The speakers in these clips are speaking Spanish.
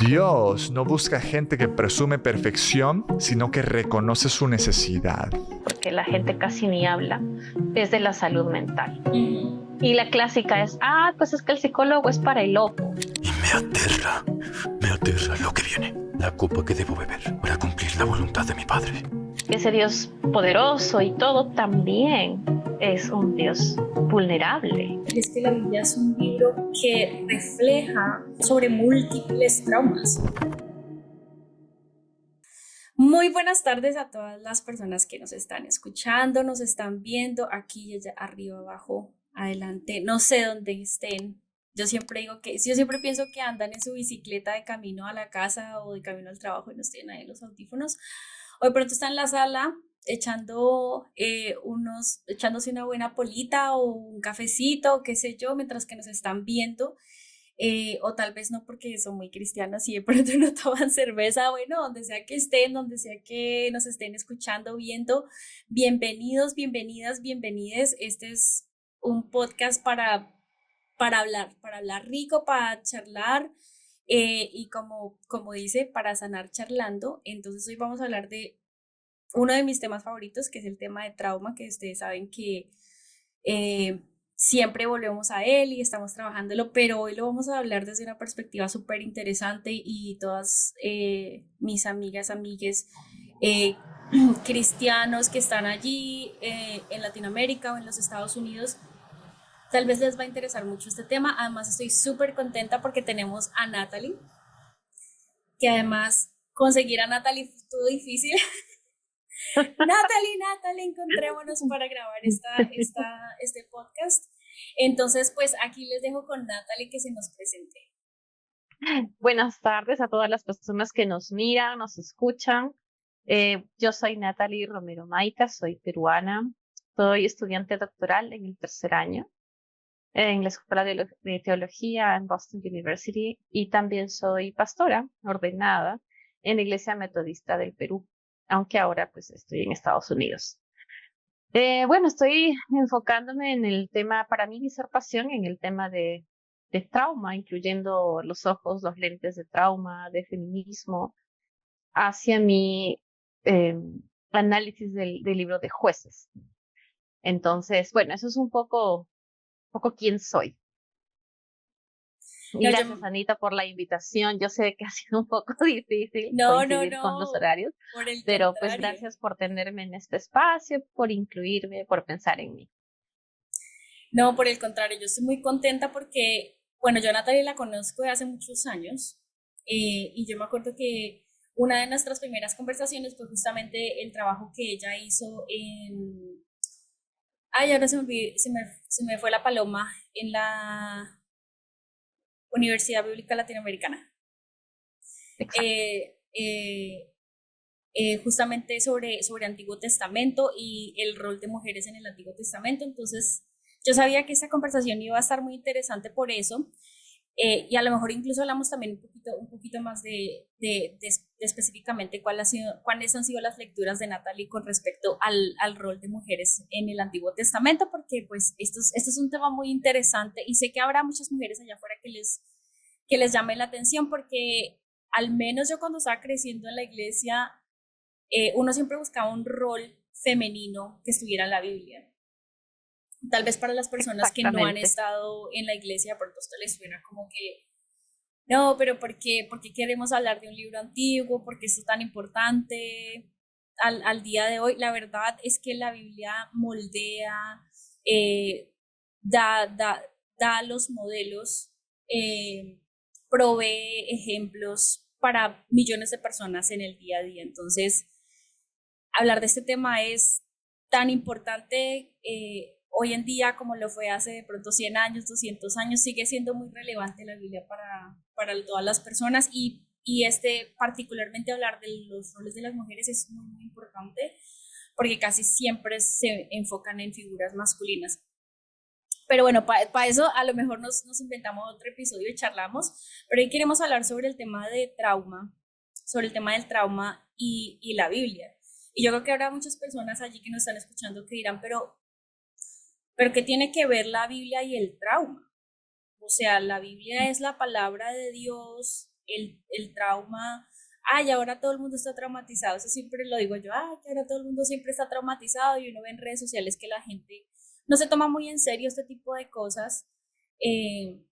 Dios no busca gente que presume perfección, sino que reconoce su necesidad. Porque la gente casi ni habla, es de la salud mental. Y la clásica es, pues es que el psicólogo es para el loco. Y me aterra lo que viene. La copa que debo beber para cumplir la voluntad de mi Padre. Ese Dios poderoso y todo también es un Dios vulnerable. Es que la Biblia es un libro que refleja sobre múltiples traumas. Muy buenas tardes a todas las personas que nos están escuchando, nos están viendo aquí, allá, arriba, abajo, adelante, no sé dónde estén. Yo siempre pienso que andan en su bicicleta de camino a la casa o de camino al trabajo y no tienen ahí los audífonos. O de pronto están en la sala echándose una buena polita o un cafecito, qué sé yo, mientras que nos están viendo. O tal vez no porque son muy cristianas y de pronto no toman cerveza. Bueno, donde sea que estén, donde sea que nos estén escuchando, viendo, bienvenidos, bienvenidas, bienvenides. Este es un podcast para hablar rico, para charlar y como dice, para sanar charlando. Entonces hoy vamos a hablar de uno de mis temas favoritos, que es el tema de trauma, que ustedes saben que siempre volvemos a él y estamos trabajándolo, pero hoy lo vamos a hablar desde una perspectiva súper interesante y todas mis amigas, amigues cristianos que están allí en Latinoamérica o en los Estados Unidos, tal vez les va a interesar mucho este tema. Además estoy súper contenta porque tenemos a Natalie, que además conseguir a Natalie estuvo difícil. Natalie, encontrémonos para grabar este podcast. Entonces, pues aquí les dejo con Natalie que se nos presente. Buenas tardes a todas las personas que nos miran, nos escuchan. Yo soy Natalie Romero Maica, soy peruana, soy estudiante doctoral en el tercer año en la Escuela de Teología en Boston University y también soy pastora ordenada en la Iglesia Metodista del Perú, aunque ahora pues estoy en Estados Unidos. Bueno, estoy enfocándome en el tema, para mí disertación, en el tema de trauma, incluyendo los ojos, los lentes de trauma, de feminismo, hacia mi análisis del libro de Jueces. Entonces, bueno, eso es un poco quién soy. Y gracias, Anita, por la invitación. Yo sé que ha sido un poco difícil coincidir con los horarios, pero pues gracias por tenerme en este espacio, por incluirme, por pensar en mí. No, por el contrario, yo estoy muy contenta porque, bueno, yo a Natalie la conozco de hace muchos años y yo me acuerdo que una de nuestras primeras conversaciones fue justamente el trabajo que ella hizo en... Ay, ahora se me fue la paloma, en la Universidad Bíblica Latinoamericana. Justamente sobre Antiguo Testamento y el rol de mujeres en el Antiguo Testamento. Entonces, yo sabía que esta conversación iba a estar muy interesante por eso. Y a lo mejor incluso hablamos también un poquito más de específicamente cuáles han sido las lecturas de Natalie con respecto al rol de mujeres en el Antiguo Testamento, porque pues esto es un tema muy interesante y sé que habrá muchas mujeres allá afuera que les llame la atención, porque al menos yo cuando estaba creciendo en la iglesia, uno siempre buscaba un rol femenino que estuviera en la Biblia. Tal vez para las personas que no han estado en la iglesia, por esto les suena como que, no, pero ¿por qué queremos hablar de un libro antiguo? ¿Por qué esto es tan importante al día de hoy? La verdad es que la Biblia moldea, da los modelos, provee ejemplos para millones de personas en el día a día. Entonces, hablar de este tema es tan importante hoy en día como lo fue hace de pronto 100 años, 200 años, sigue siendo muy relevante la Biblia para todas las personas y particularmente hablar de los roles de las mujeres es muy, muy importante porque casi siempre se enfocan en figuras masculinas. Pero bueno, para eso a lo mejor nos inventamos otro episodio y charlamos, pero hoy queremos hablar sobre el tema de trauma, sobre el tema del trauma y la Biblia. Y yo creo que habrá muchas personas allí que nos están escuchando que dirán, pero ¿qué tiene que ver la Biblia y el trauma? O sea, la Biblia es la palabra de Dios, el trauma, ay, ahora todo el mundo está traumatizado, eso siempre lo digo yo, ay, que ahora todo el mundo siempre está traumatizado y uno ve en redes sociales que la gente no se toma muy en serio este tipo de cosas, eh,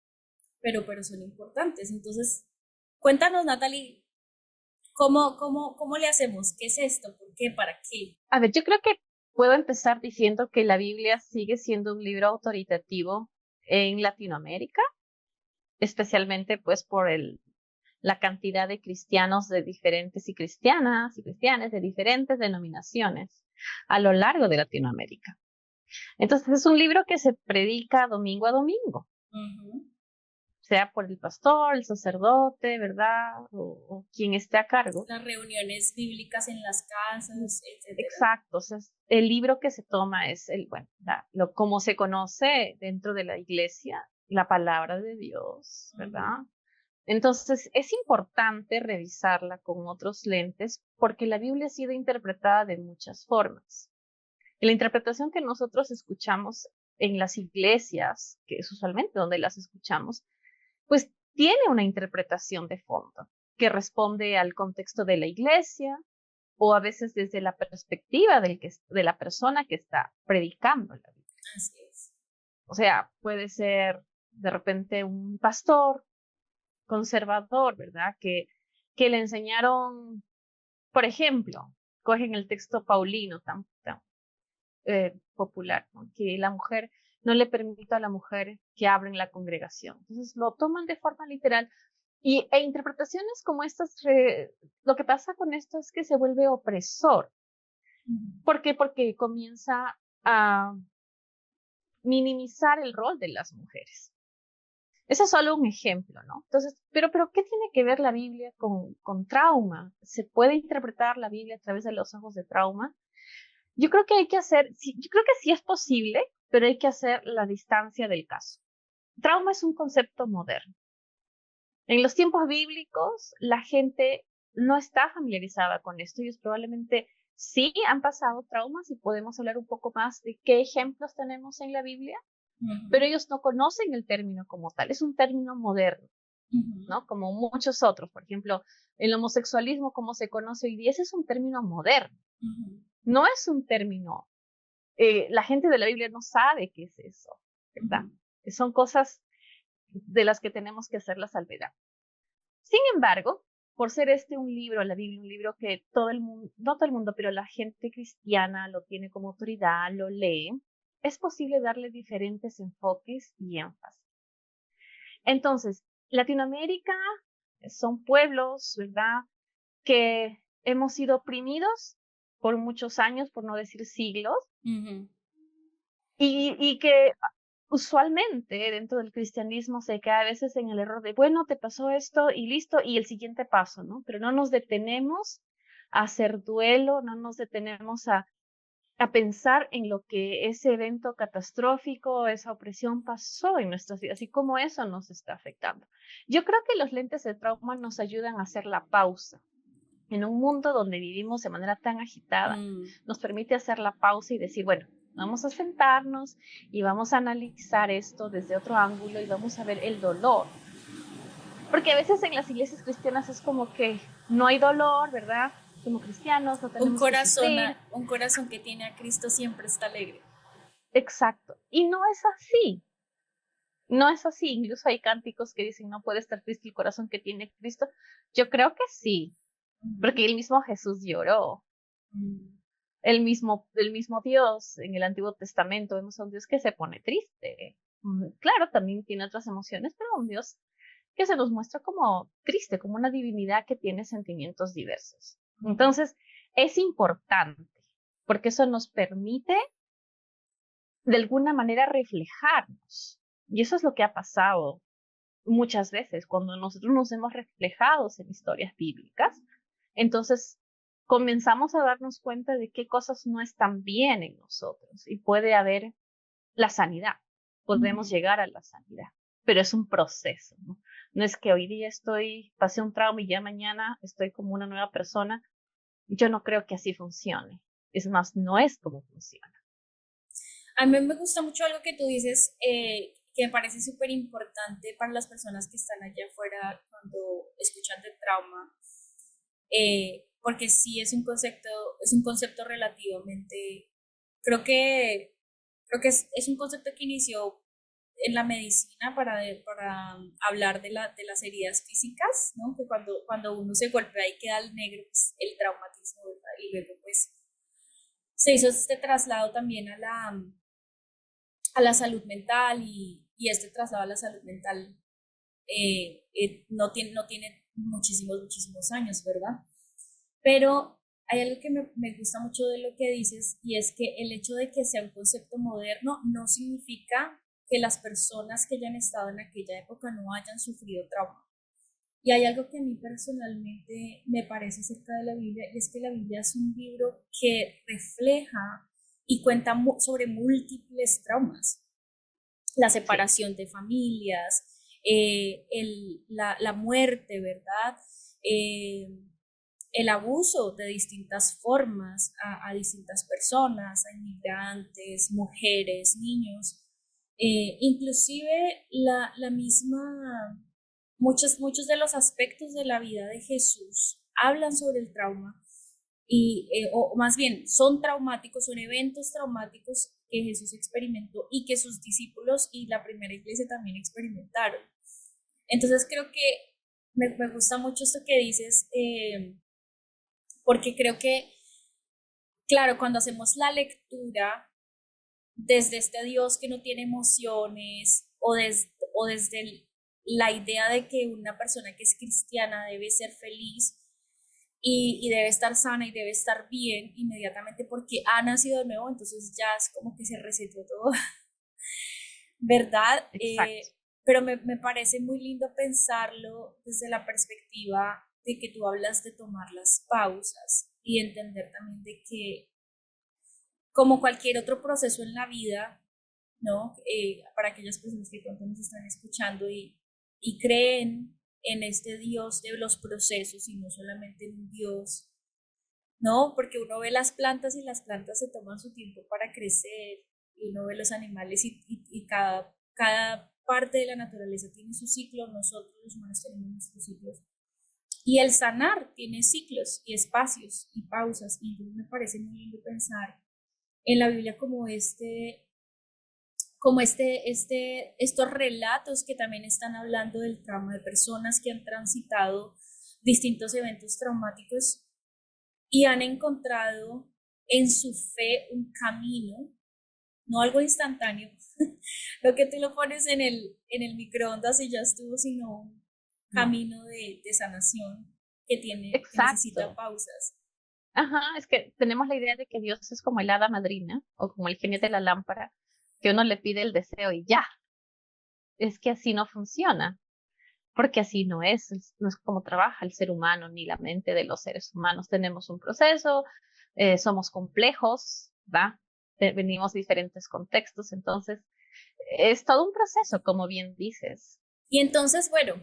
pero son importantes. Entonces, cuéntanos, Natalie, ¿cómo le hacemos? ¿Qué es esto? ¿Por qué? ¿Para qué? A ver, yo creo que puedo empezar diciendo que la Biblia sigue siendo un libro autoritativo en Latinoamérica, especialmente pues por la cantidad de cristianos de diferentes y cristianas y cristianes de diferentes denominaciones a lo largo de Latinoamérica. Entonces es un libro que se predica domingo a domingo, sea por el pastor, el sacerdote, ¿verdad? O quien esté a cargo. Las reuniones bíblicas en las casas, etc. Exacto, o sea, el libro que se toma es como se conoce dentro de la iglesia, la palabra de Dios, ¿verdad? Entonces, es importante revisarla con otros lentes porque la Biblia ha sido interpretada de muchas formas. Y la interpretación que nosotros escuchamos en las iglesias, que es usualmente donde las escuchamos, pues tiene una interpretación de fondo que responde al contexto de la iglesia o a veces desde la perspectiva de la persona que está predicando la Biblia. Así es. O sea, puede ser de repente un pastor conservador, ¿verdad? Que le enseñaron, por ejemplo, cogen el texto paulino tan popular, ¿no? Que la mujer no le permite a la mujer que abra en la congregación. Entonces lo toman de forma literal. E interpretaciones como estas, lo que pasa con esto es que se vuelve opresor. ¿Por qué? Porque comienza a minimizar el rol de las mujeres. Ese es solo un ejemplo, ¿no? Entonces, pero ¿qué tiene que ver la Biblia con trauma? ¿Se puede interpretar la Biblia a través de los ojos de trauma? Yo creo que yo creo que sí es posible, pero hay que hacer la distancia del caso. Trauma es un concepto moderno. En los tiempos bíblicos, la gente no está familiarizada con esto. Ellos probablemente sí han pasado traumas y podemos hablar un poco más de qué ejemplos tenemos en la Biblia, pero ellos no conocen el término como tal. Es un término moderno, ¿no? Como muchos otros. Por ejemplo, el homosexualismo como se conoce hoy día, ese es un término moderno. No es un término. La gente de la Biblia no sabe qué es eso, ¿verdad? Son cosas de las que tenemos que hacer la salvedad. Sin embargo, por ser un libro, la Biblia, un libro que todo el mundo, no todo el mundo, pero la gente cristiana lo tiene como autoridad, lo lee, es posible darle diferentes enfoques y énfasis. Entonces, Latinoamérica son pueblos, ¿verdad?, que hemos sido oprimidos por muchos años, por no decir siglos, y que usualmente dentro del cristianismo se cae a veces en el error de, bueno, te pasó esto y listo, y el siguiente paso, ¿no? Pero no nos detenemos a hacer duelo, no nos detenemos a pensar en lo que ese evento catastrófico, esa opresión pasó en nuestras vidas y cómo eso nos está afectando. Yo creo que los lentes de trauma nos ayudan a hacer la pausa. En un mundo donde vivimos de manera tan agitada, nos permite hacer la pausa y decir, bueno, vamos a sentarnos y vamos a analizar esto desde otro ángulo y vamos a ver el dolor. Porque a veces en las iglesias cristianas es como que no hay dolor, ¿verdad? Como cristianos no tenemos un corazón que tiene a Cristo siempre está alegre. Exacto. Y no es así. No es así. Incluso hay cánticos que dicen no puede estar triste el corazón que tiene Cristo. Yo creo que sí. Porque el mismo Jesús lloró. El mismo Dios en el Antiguo Testamento vemos a un Dios que se pone triste. Claro, también tiene otras emociones, pero un Dios que se nos muestra como triste, como una divinidad que tiene sentimientos diversos. Entonces, es importante, porque eso nos permite de alguna manera reflejarnos. Y eso es lo que ha pasado muchas veces cuando nosotros nos hemos reflejados en historias bíblicas. Entonces, comenzamos a darnos cuenta de qué cosas no están bien en nosotros y puede haber la sanidad. Podemos llegar a la sanidad, pero es un proceso, ¿no? No es que hoy día pasé un trauma y ya mañana estoy como una nueva persona. Yo no creo que así funcione. Es más, no es como funciona. A mí me gusta mucho algo que tú dices, que me parece súper importante para las personas que están allá afuera cuando escuchan de trauma, porque sí es un concepto relativamente, creo que es un concepto que inició en la medicina para hablar de las heridas físicas, ¿no? Que cuando uno se golpea y queda al negro, pues, el traumatismo, ¿verdad? Y luego pues se hizo este traslado también a la salud mental y este traslado a la salud mental no tiene muchísimos años, ¿verdad? Pero hay algo que me gusta mucho de lo que dices y es que el hecho de que sea un concepto moderno no significa que las personas que hayan estado en aquella época no hayan sufrido trauma. Y hay algo que a mí personalmente me parece acerca de la Biblia, y es que la Biblia es un libro que refleja y cuenta sobre múltiples traumas. La separación de familias, la muerte, ¿verdad? El abuso de distintas formas a distintas personas, a inmigrantes, mujeres, niños, inclusive la misma, muchos de los aspectos de la vida de Jesús hablan sobre el trauma o más bien son traumáticos, son eventos traumáticos que Jesús experimentó y que sus discípulos y la primera iglesia también experimentaron. Entonces creo que me gusta mucho esto que dices, porque creo que, claro, cuando hacemos la lectura desde este Dios que no tiene emociones o desde la idea de que una persona que es cristiana debe ser feliz y debe estar sana y debe estar bien inmediatamente porque ha nacido de nuevo, entonces ya es como que se resetó todo, ¿verdad? Pero me parece muy lindo pensarlo desde la perspectiva de que tú hablas de tomar las pausas y entender también de que como cualquier otro proceso en la vida, ¿no? Para aquellas personas que pronto nos están escuchando y creen en este Dios de los procesos y no solamente en un Dios, ¿no? Porque uno ve las plantas y las plantas se toman su tiempo para crecer y uno ve los animales y cada parte de la naturaleza tiene su ciclo, nosotros los humanos tenemos nuestros ciclos. Y el sanar tiene ciclos y espacios y pausas, y entonces me parece muy lindo pensar en la Biblia como estos relatos que también están hablando del trauma de personas que han transitado distintos eventos traumáticos y han encontrado en su fe un camino, no algo instantáneo, lo que tú lo pones en el microondas y ya estuvo, sino un camino de sanación que necesita pausas. Ajá, es que tenemos la idea de que Dios es como el hada madrina o como el genio de la lámpara, que uno le pide el deseo y ya. Es que así no funciona, porque así no es como trabaja el ser humano ni la mente de los seres humanos. Tenemos un proceso, somos complejos, ¿va? Venimos de diferentes contextos, entonces es todo un proceso, como bien dices. Y entonces, bueno,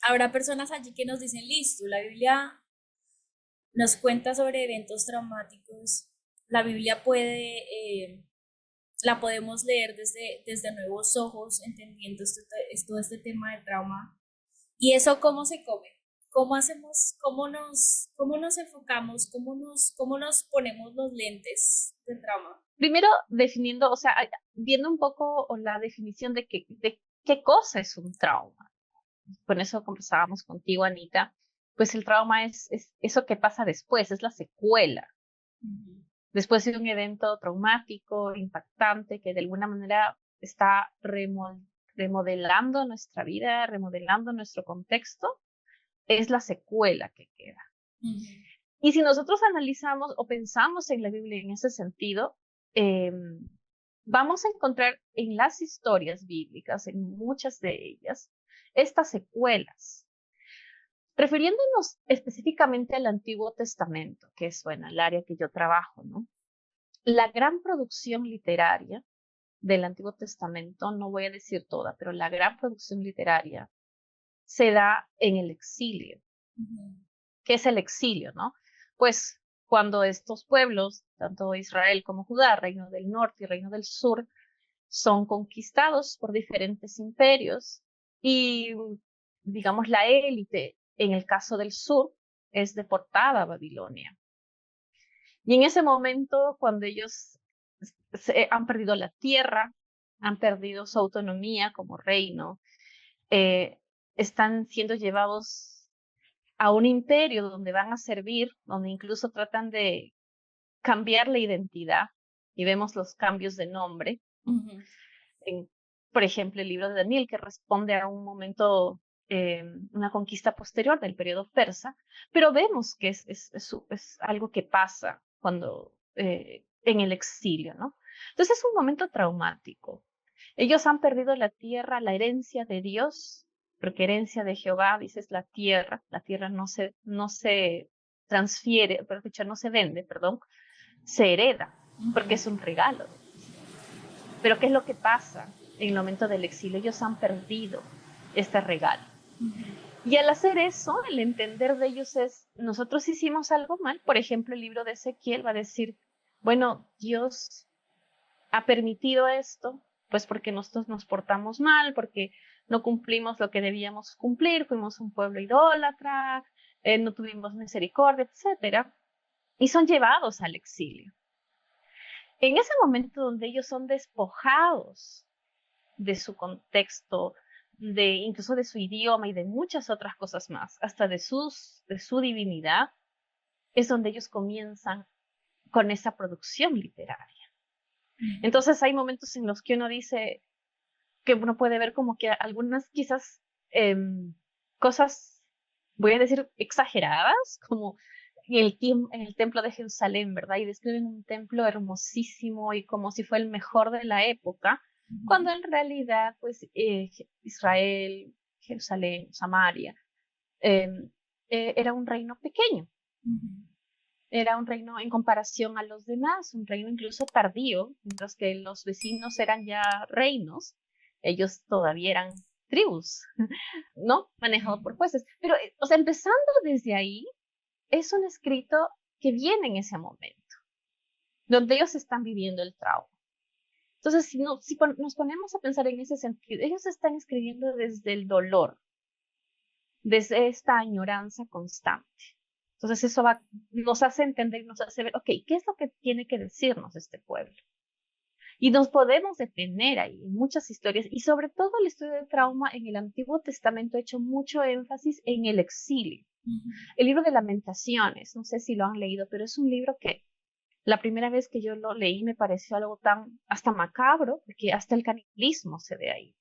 habrá personas allí que nos dicen, listo, la Biblia nos cuenta sobre eventos traumáticos, la Biblia la podemos leer desde nuevos ojos, entendiendo todo este tema de trauma. ¿Y eso cómo se come? ¿Cómo hacemos, cómo nos enfocamos, cómo nos ponemos los lentes de trauma? Primero definiendo, o sea, viendo un poco la definición de qué cosa es un trauma. Con eso conversábamos contigo, Anita. Pues el trauma es eso que pasa después, es la secuela. Uh-huh. Después de un evento traumático, impactante, que de alguna manera está remodelando nuestra vida, remodelando nuestro contexto, es la secuela que queda. Uh-huh. Y si nosotros analizamos o pensamos en la Biblia en ese sentido, vamos a encontrar en las historias bíblicas, en muchas de ellas, estas secuelas. Refiriéndonos específicamente al Antiguo Testamento, que es, bueno, el área que yo trabajo, ¿no? La gran producción literaria del Antiguo Testamento, no voy a decir toda, pero la gran producción literaria se da en el exilio. Uh-huh. ¿Qué es el exilio, no? Pues cuando estos pueblos, tanto Israel como Judá, Reino del Norte y Reino del Sur, son conquistados por diferentes imperios y digamos, la élite, en el caso del sur, es deportada a Babilonia. Y en ese momento, cuando ellos han perdido la tierra, han perdido su autonomía como reino, están siendo llevados a un imperio donde van a servir, donde incluso tratan de cambiar la identidad y vemos los cambios de nombre. En, por ejemplo, el libro de Daniel, que responde a un momento, una conquista posterior del periodo persa, pero vemos que es algo que pasa cuando en el exilio, ¿no? Entonces es un momento traumático. Ellos han perdido la tierra, la herencia de Dios, porque herencia de Jehová, dices, la tierra no se transfiere, pero dicho, no se vende, perdón, se hereda, porque es un regalo. Pero ¿qué es lo que pasa en el momento del exilio? Ellos han perdido este regalo. Y al hacer eso, el entender de ellos es, nosotros hicimos algo mal. Por ejemplo, el libro de Ezequiel va a decir, bueno, Dios ha permitido esto, pues porque nosotros nos portamos mal, porque no cumplimos lo que debíamos cumplir, fuimos un pueblo idólatra, no tuvimos misericordia, etcétera, y son llevados al exilio. En ese momento donde ellos son despojados de su contexto, incluso de su idioma y de muchas otras cosas más, hasta de su divinidad, es donde ellos comienzan con esa producción literaria. Entonces hay momentos en los que uno dice que uno puede ver como que algunas quizás cosas, voy a decir, exageradas, como en el templo de Jerusalén, ¿verdad? Y describen un templo hermosísimo y como si fue el mejor de la época, cuando en realidad, pues, Israel, Jerusalén, Samaria, era un reino pequeño. Era un reino en comparación a los demás, un reino incluso tardío, mientras que los vecinos eran ya reinos, ellos todavía eran tribus, ¿no? Manejados por jueces. Pero, o sea, empezando desde ahí, es un escrito que viene en ese momento, donde ellos están viviendo el trauma. Entonces, si nos ponemos a pensar en ese sentido, ellos están escribiendo desde el dolor, desde esta añoranza constante. Entonces, eso nos hace entender, nos hace ver, ok, ¿qué es lo que tiene que decirnos este pueblo? Y nos podemos detener ahí en muchas historias, y sobre todo el estudio del trauma en el Antiguo Testamento ha hecho mucho énfasis en el exilio. El libro de Lamentaciones, no sé si lo han leído, pero es un libro que la primera vez que yo lo leí me pareció algo tan hasta macabro, porque hasta el canibalismo se ve ahí.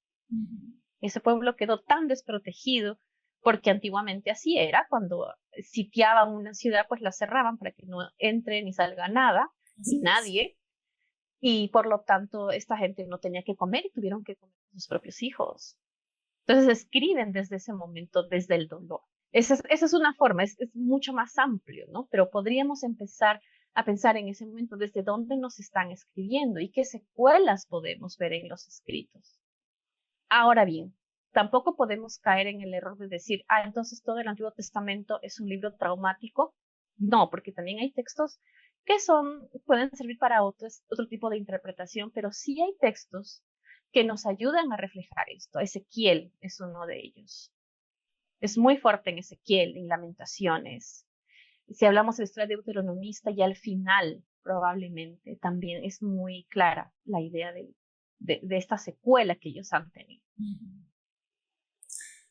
Ese pueblo quedó tan desprotegido, porque antiguamente así era, cuando sitiaban una ciudad, pues la cerraban para que no entre ni salga nada, ni nadie, y por lo tanto esta gente no tenía que comer y tuvieron que comer sus propios hijos. Entonces escriben desde ese momento, desde el dolor. Esa es una forma, es mucho más amplio, ¿no? Pero podríamos empezar a pensar en ese momento desde dónde nos están escribiendo y qué secuelas podemos ver en los escritos. Ahora bien, tampoco podemos caer en el error de decir, entonces todo el Antiguo Testamento es un libro traumático. No, porque también hay textos que pueden servir para otro tipo de interpretación, pero sí hay textos que nos ayudan a reflejar esto. Ezequiel es uno de ellos. Es muy fuerte en Ezequiel, en Lamentaciones. Si hablamos de la historia deuteronomista, ya al final probablemente también es muy clara la idea de esta secuela que ellos han tenido.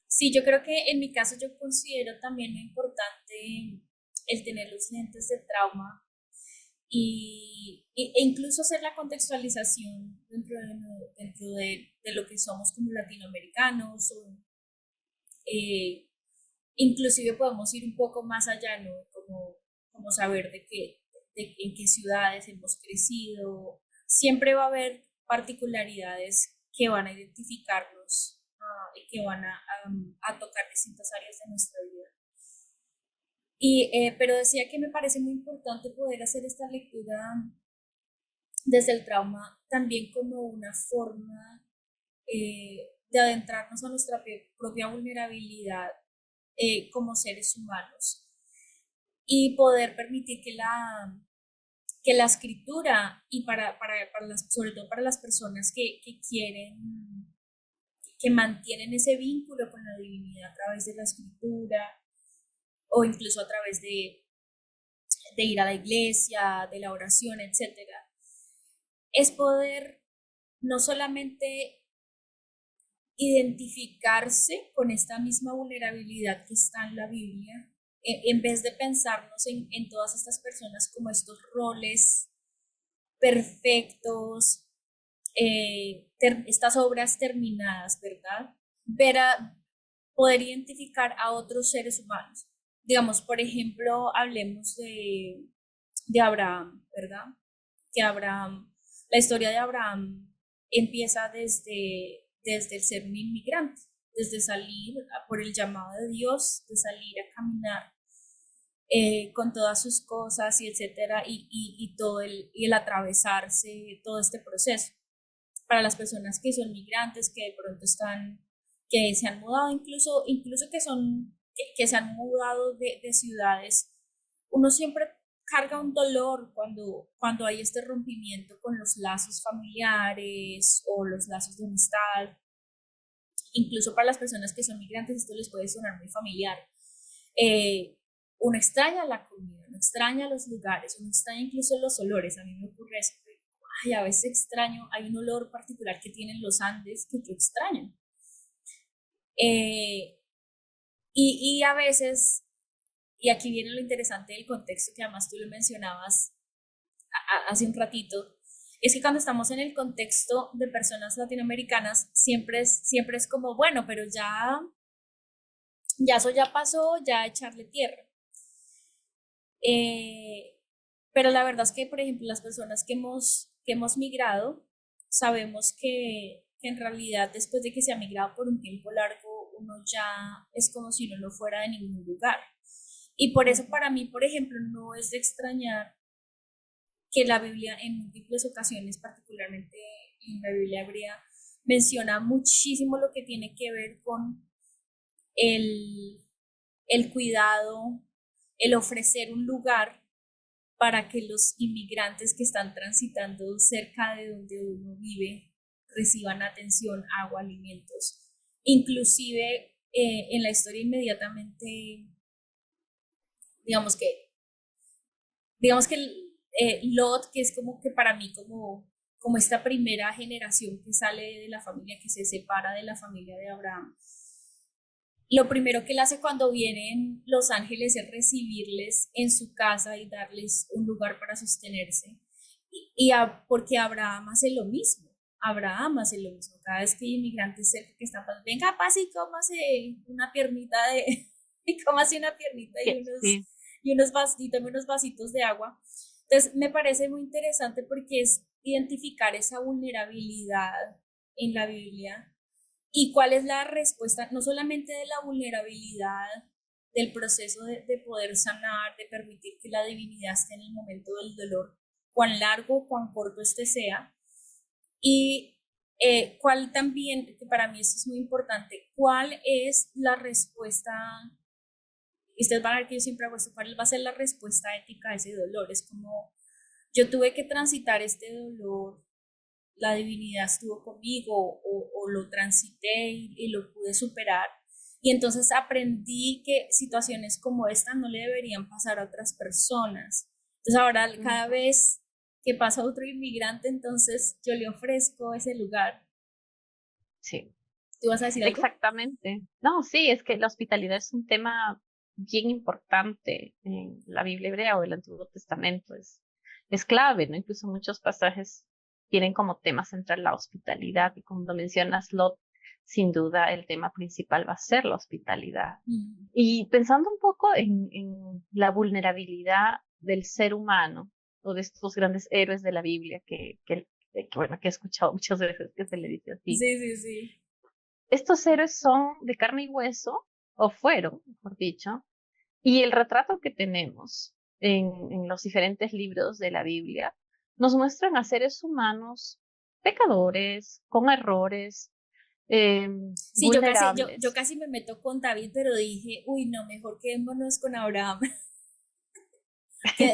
Sí, yo creo que en mi caso yo considero también lo importante el tener los lentes de trauma e incluso hacer la contextualización dentro de lo que somos como latinoamericanos o inclusive podemos ir un poco más allá, ¿no? Como saber en qué ciudades hemos crecido. Siempre va a haber particularidades que van a identificarnos y que van a tocar distintas áreas de nuestra vida. Pero decía que me parece muy importante poder hacer esta lectura desde el trauma también como una forma de adentrarnos a nuestra propia vulnerabilidad como seres humanos y poder permitir que la escritura y sobre todo para las personas que que mantienen ese vínculo con la divinidad a través de la escritura o incluso a través de ir a la iglesia, de la oración, etcétera, es poder no solamente identificarse con esta misma vulnerabilidad que está en la Biblia, en vez de pensarnos en todas estas personas como estos roles perfectos, estas obras terminadas, ¿verdad? Poder identificar a otros seres humanos. Digamos, por ejemplo, hablemos de Abraham, ¿verdad? Que Abraham, la historia de Abraham empieza desde el ser un inmigrante, desde salir por el llamado de Dios, de salir a caminar con todas sus cosas y etcétera, y todo el atravesarse todo este proceso. Para las personas que son migrantes, que de pronto que se han mudado, incluso que se han mudado de ciudades, uno siempre carga un dolor cuando hay este rompimiento con los lazos familiares o los lazos de amistad. Incluso para las personas que son migrantes esto les puede sonar muy familiar. Uno extraña la comida, uno extraña los lugares, uno extraña incluso los olores. A mí me ocurre eso. Ay, a veces extraño, hay un olor particular que tienen los Andes que yo extraño. Y a veces, y aquí viene lo interesante del contexto que además tú lo mencionabas hace un ratito, es que cuando estamos en el contexto de personas latinoamericanas, siempre es como, bueno, pero ya eso ya pasó, ya echarle tierra. Pero la verdad es que, por ejemplo, las personas que hemos migrado, sabemos que en realidad después de que se ha migrado por un tiempo largo, uno ya es como si uno no fuera de ningún lugar. Y por eso para mí, por ejemplo, no es de extrañar que la Biblia en múltiples ocasiones, particularmente en la Biblia hebrea, menciona muchísimo lo que tiene que ver con el cuidado, el ofrecer un lugar para que los inmigrantes que están transitando cerca de donde uno vive reciban atención, agua, alimentos. Inclusive en la historia inmediatamente, digamos que Lot, que es como que para mí como esta primera generación que sale de la familia, que se separa de la familia de Abraham, lo primero que él hace cuando vienen los ángeles es recibirles en su casa y darles un lugar para sostenerse. Porque Abraham hace lo mismo. Cada vez que hay inmigrantes cerca que están pasando, venga, pase y cómase una piernita y cómase una piernita Sí. y tome unos vasitos de agua. Entonces, me parece muy interesante porque es identificar esa vulnerabilidad en la Biblia. ¿Y cuál es la respuesta? No solamente de la vulnerabilidad, del proceso de poder sanar, de permitir que la divinidad esté en el momento del dolor, cuán largo, cuán corto este sea, y cuál también, que para mí esto es muy importante, cuál es la respuesta, y ustedes van a ver que yo siempre hago esto, cuál va a ser la respuesta ética a ese dolor. Es como, yo tuve que transitar este dolor, la divinidad estuvo conmigo o lo transité y lo pude superar. Y entonces aprendí que situaciones como esta no le deberían pasar a otras personas. Entonces ahora cada vez que pasa otro inmigrante, entonces yo le ofrezco ese lugar. Sí. ¿Tú vas a decir algo? Exactamente. No, sí, es que la hospitalidad es un tema bien importante en la Biblia hebrea o el Antiguo Testamento. Es clave, ¿no? Incluso muchos pasajes tienen como tema central la hospitalidad, y como mencionas, Lot, sin duda el tema principal va a ser la hospitalidad. Y pensando un poco en la vulnerabilidad del ser humano o de estos grandes héroes de la Biblia bueno, que he escuchado muchas veces que se le dice así. Sí. Estos héroes son de carne y hueso, o fueron, mejor dicho, y el retrato que tenemos en los diferentes libros de la Biblia nos muestran a seres humanos pecadores, con errores, Sí, vulnerables. yo casi me meto con David, pero dije, uy, no, mejor quedémonos con Abraham.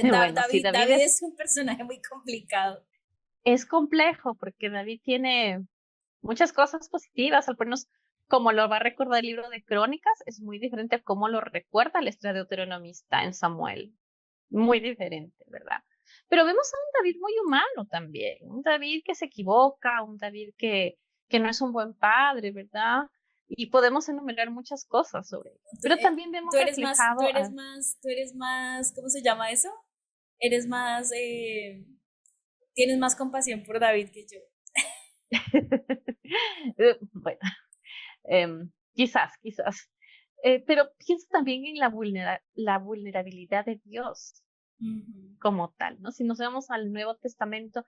Bueno, sí, David es un personaje muy complicado. es complejo porque David tiene muchas cosas positivas, al menos como lo va a recordar el libro de Crónicas, es muy diferente a cómo lo recuerda el deuteronomista en Samuel. Muy diferente, ¿verdad? Pero vemos a un David muy humano también, un David que se equivoca, un David que no es un buen padre, ¿verdad? Y podemos enumerar muchas cosas sobre él. Tú, Pero también vemos reflejado tú eres más, ¿cómo se llama eso? Eres más, tienes más compasión por David que yo. bueno, quizás. Pero pienso también en la vulnerabilidad de Dios Ujú. como tal, ¿no? Si nos vemos al Nuevo Testamento,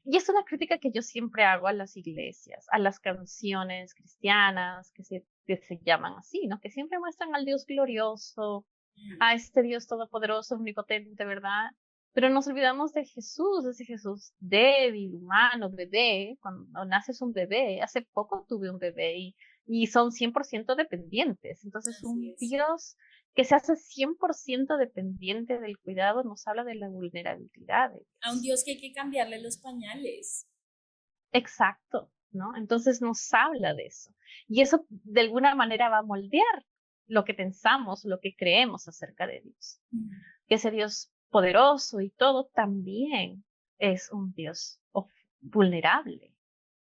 y es una crítica que yo siempre hago a las iglesias, a las canciones cristianas que se llaman así, ¿no? Que siempre muestran al Dios glorioso, a este Dios todopoderoso, omnipotente, ¿verdad? Pero nos olvidamos de Jesús, ese Jesús débil, humano, bebé. Cuando naces un bebé, hace poco tuve un bebé y son 100% dependientes. Entonces, Así un es. Dios que se hace 100% dependiente del cuidado nos habla de la vulnerabilidad de A un Dios. Dios que hay que cambiarle los pañales. Exacto, ¿no? Entonces nos habla de eso. Y eso de alguna manera va a moldear lo que pensamos, lo que creemos acerca de Dios. Ujú. Que ese Dios poderoso y todo también es un Dios vulnerable.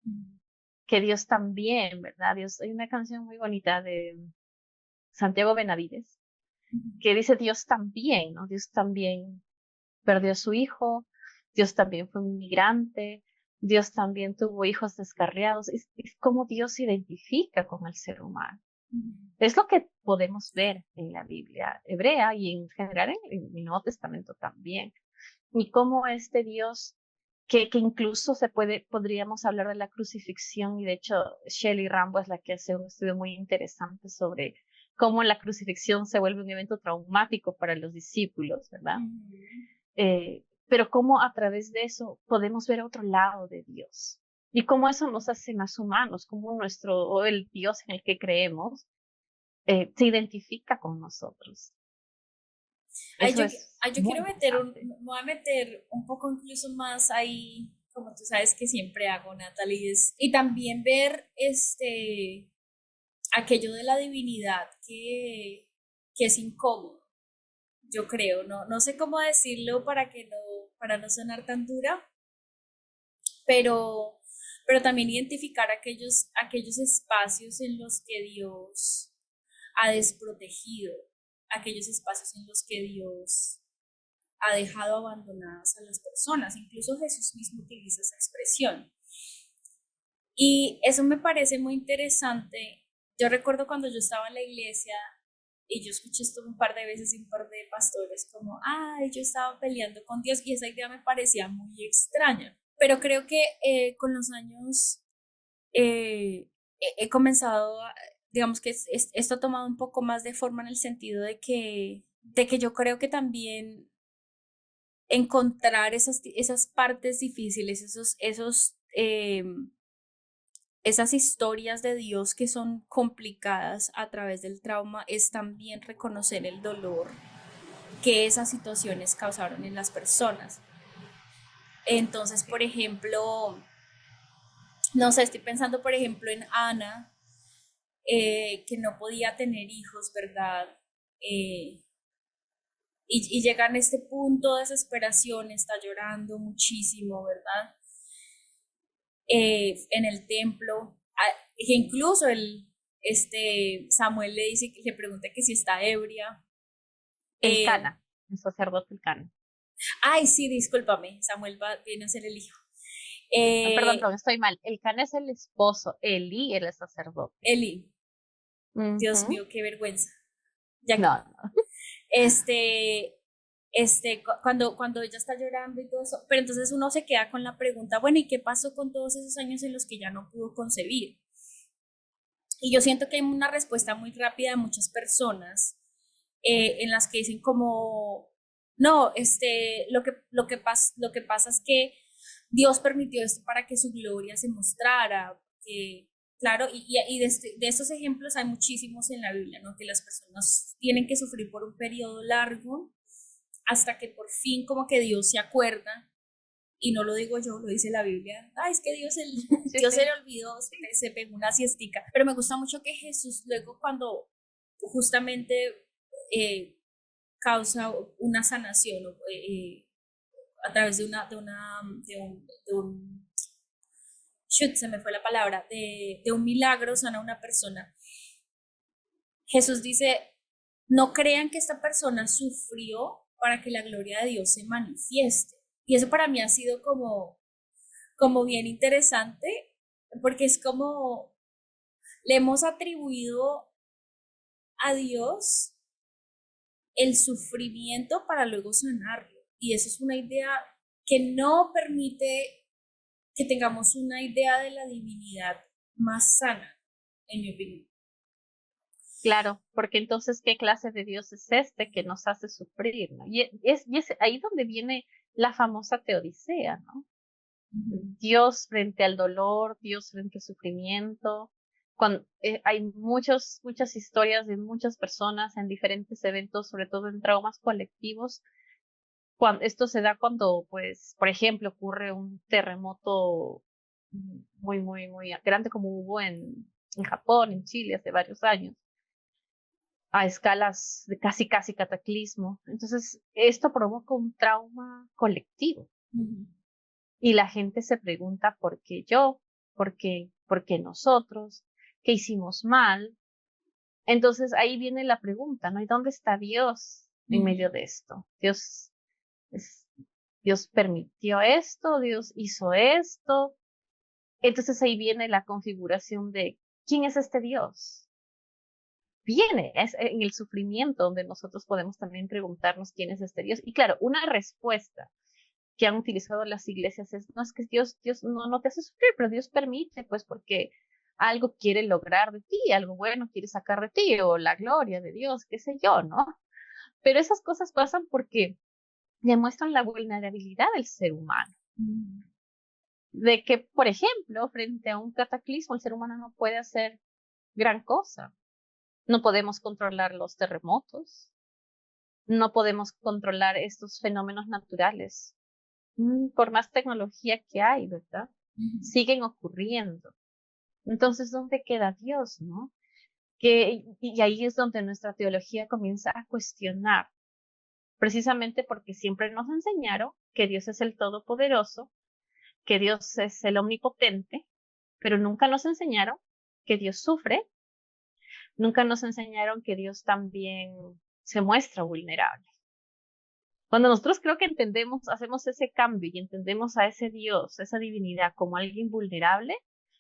Ujú. Que Dios también, ¿verdad? Dios, hay una canción muy bonita de Santiago Benavides que dice Dios también, ¿no? Dios también perdió a su hijo, Dios también fue un inmigrante, Dios también tuvo hijos descarriados. Es como Dios se identifica con el ser humano. Ujú. Es lo que podemos ver en la Biblia hebrea y en general en el Nuevo Testamento también. Y cómo este Dios, que incluso podríamos hablar de la crucifixión, y de hecho Shelley Rambo es la que hace un estudio muy interesante sobre cómo la crucifixión se vuelve un evento traumático para los discípulos, ¿verdad? Ujú. Pero cómo a través de eso podemos ver otro lado de Dios. Y cómo eso nos hace más humanos, como o el Dios en el que creemos, se identifica con nosotros. Ay, Eso es yo muy quiero interesante. me voy a meter un poco incluso más ahí, como tú sabes que siempre hago, Natalie, y también ver aquello de la divinidad que es incómodo, yo creo, no sé cómo decirlo para no sonar tan dura, pero, pero también identificar aquellos espacios en los que Dios ha desprotegido, aquellos espacios en los que Dios ha dejado abandonadas a las personas. Incluso Jesús mismo utiliza esa expresión. Y eso me parece muy interesante. Yo recuerdo cuando yo estaba en la iglesia y yo escuché esto un par de veces y un par de pastores como, ay, yo estaba peleando con Dios y esa idea me parecía muy extraña. Pero creo que con los años he comenzado, digamos que esto ha tomado un poco más de forma en el sentido de que yo creo que también encontrar esas partes difíciles, esas historias de Dios que son complicadas a través del trauma, es también reconocer el dolor que esas situaciones causaron en las personas. Entonces, por ejemplo, no sé, estoy pensando, por ejemplo, en Ana, que no podía tener hijos, ¿verdad? Eh, y llega en este punto de desesperación, está llorando muchísimo, ¿verdad? En el templo, que incluso Samuel le dice, le pregunta que si está ebria. Eh, Elcana, el sacerdote Elcana. Ay, sí, discúlpame, Samuel viene a ser el hijo. Perdón, estoy mal. Elcana es el esposo, Elí era el sacerdote. Eli, Dios Ujú. mío, qué vergüenza. Ya, No, no. este, cuando ella está llorando y todo eso, pero entonces uno se queda con la pregunta, bueno, ¿y qué pasó con todos esos años en los que ya no pudo concebir? Y yo siento que hay una respuesta muy rápida de muchas personas en las que dicen como, no, lo que pasa es que Dios permitió esto para que su gloria se mostrara. Claro, de estos ejemplos hay muchísimos en la Biblia, ¿no? Que las personas tienen que sufrir por un periodo largo hasta que por fin como que Dios se acuerda y no lo digo yo, lo dice la Biblia. Ay, es que Sí, Dios se sí. le olvidó, se pegó una siestica. Pero me gusta mucho que Jesús luego cuando justamente eh, causa una sanación a través de un, shoot, se me fue la palabra, de un milagro sana a una persona. Jesús dice, no crean que esta persona sufrió para que la gloria de Dios se manifieste. Y eso para mí ha sido como bien interesante, porque es como le hemos atribuido a Dios el sufrimiento para luego sanarlo. Y eso es una idea que no permite que tengamos una idea de la divinidad más sana, en mi opinión. Claro, porque entonces, ¿qué clase de Dios es este que nos hace sufrir, ¿no? Y es ahí donde viene la famosa teodicea, ¿no? Dios frente al dolor, Dios frente al sufrimiento. Hay muchas historias de muchas personas en diferentes eventos, sobre todo en traumas colectivos. Esto se da cuando, pues, por ejemplo, ocurre un terremoto muy grande como hubo en Japón, en Chile hace varios años, a escalas de casi cataclismo. Entonces, esto provoca un trauma colectivo. Y la gente se pregunta por qué yo, por qué nosotros, qué hicimos mal. Entonces ahí viene la pregunta, ¿no? ¿Y dónde está Dios en medio de esto? Es- Dios permitió esto, Dios hizo esto. Entonces ahí viene la configuración de ¿quién es este Dios? Es en el sufrimiento donde nosotros podemos también preguntarnos quién es este Dios. Y claro, una respuesta que han utilizado las iglesias no es que Dios no te hace sufrir, pero Dios permite, pues porque algo quiere lograr de ti, algo bueno quiere sacar de ti, o la gloria de Dios, qué sé yo, ¿no? Pero esas cosas pasan porque demuestran la vulnerabilidad del ser humano. De que, por ejemplo, frente a un cataclismo, el ser humano no puede hacer gran cosa. No podemos controlar los terremotos, no podemos controlar estos fenómenos naturales. Por más tecnología que hay, ¿verdad? Siguen ocurriendo. Entonces, ¿dónde queda Dios, no? Y ahí es donde nuestra teología comienza a cuestionar, precisamente porque siempre nos enseñaron que Dios es el Todopoderoso, que Dios es el Omnipotente, pero nunca nos enseñaron que Dios sufre, nunca nos enseñaron que Dios también se muestra vulnerable. Cuando nosotros creo que entendemos, hacemos ese cambio y entendemos a ese Dios, esa divinidad como alguien vulnerable,